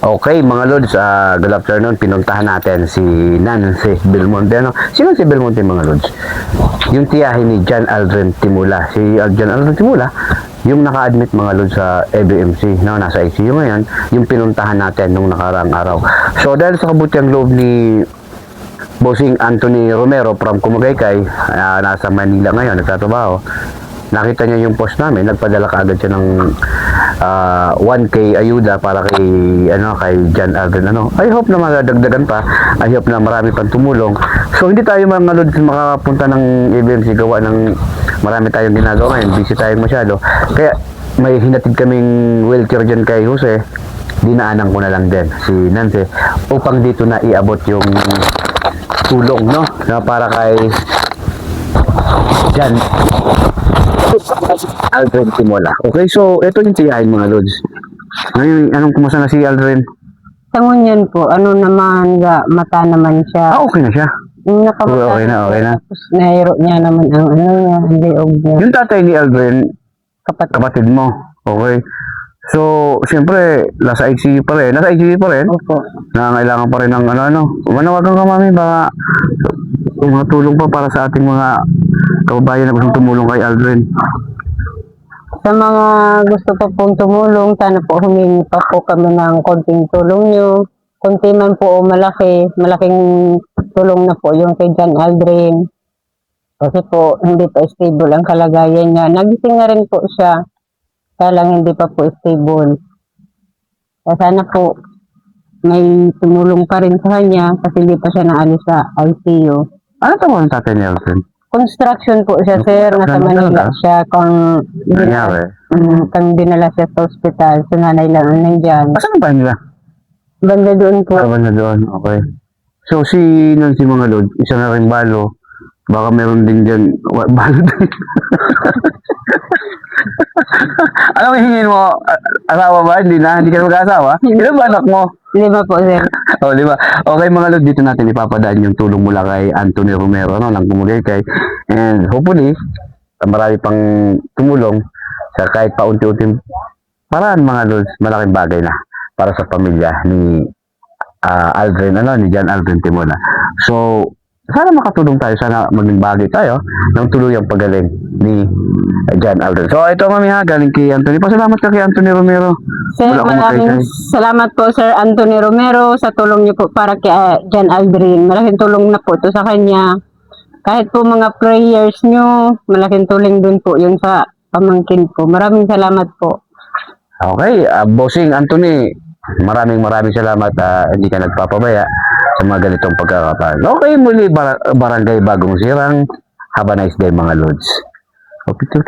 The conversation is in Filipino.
Okay, mga Lods, good afternoon. Pinuntahan natin si Nancy Belmonte. Ano? Sino si Belmonte, mga Lods? Yung tiyahin ni John Aldrin Timula. Si John Aldrin Timula, yung naka-admit, mga Lods, sa ABMC, no? Nasa ICU ngayon, yung pinuntahan natin nung nakaraang araw. So, dahil sa kabutiang loob ni Bossing Anthony Romero from Kumagaycay, nasa Manila ngayon, nagtatrabaho, nakita niya yung post namin, nagpadala kaagad siya ng 1K ayuda para kay John Aldrin. I hope na madagdagan pa. I hope na marami pang tumulong. So hindi tayo mga Lods makapunta ng ABMC, gawa ng marami tayong ginagawa ngayon, busy tayong masyado. Kaya may hinatid kaming wheelchair dyan kay Jose. Dinaanan ko na lang din si Nancy upang dito na iabot yung tulong, no, na para kay John Aldrin Timula. Okay, so ito yung tiyahin, mga Lods. Ngayon, anong kumusta na si Aldrin? Tangon po, ano naman, mata naman siya. Okay na siya. Nakamata Okay na. Tapos nahiro niya naman ang niya, ang liog niya. Yung tatay ni Aldrin, Kapatid. kapatid mo. Okay. So, siyempre, nasa ICU pa rin. Nasa ICU pa rin. Opo. Nangangailangan pa rin ng Manawagan ka, mami, baka mga tulong pa para sa ating mga kababayan na gustong tumulong kay Aldrin. Sa mga gusto pa pong tumulong, sana po humingi pa po kami ng konting tulong nyo. Kunti man po o malaki, malaking tulong na po yung kay John Aldrin. Kasi po, hindi pa stable ang kalagayan niya. Nagising na rin po siya. Kaya lang hindi pa po stable. Kaya sana po may tumulong pa rin sa kanya kasi hindi pa siya naalis sa ICU. Ano tawag ang tatay ni Aldrin? Construction po siya, sir. Nasa Manila siya. Kung dinala siya sa ospital, sa nanay lang ang nandyan. Asan ba nila? Banda doon po. Na doon, okay. So, si Nancy, mga Lods, isa na rin balo. Baka meron din dyan, balo din. Anong hihingin mo? Asawa ba? Hindi na? Hindi ka na mag-asawa? Ilan ba anak mo? 5 po, sir. O, 5. Okay, mga Lods, dito natin ipapadaan yung tulong mula kay Anthony Romero, ng Kumagaycay. And hopefully, marami pang tumulong sa kahit paunti-unting paraan, mga Lods, malaking bagay na para sa pamilya ni Aldrin, ni John Aldrin Timula. So, sana makatulong tayo, sana maging bagay tayo ng tuluyang pagaling ni John Aldrin. So, ito, mami, galing kay Anthony. Pasalamat ka kay Anthony Romero. Sir, maraming salamat po, Sir Anthony Romero, sa tulong niyo po para kay John Aldrin. Malaking tulong na po ito sa kanya. Kahit po mga prayers niyo, malaking tulong din po yun sa pamangkin po. Maraming salamat po. Okay, Bossing Anthony, maraming salamat. Hindi ka nagpapabaya sa mga ganitong pagkakataon. Okay, muli, Barangay Bagong Sirang. Have a nice day, mga Lods. Okay.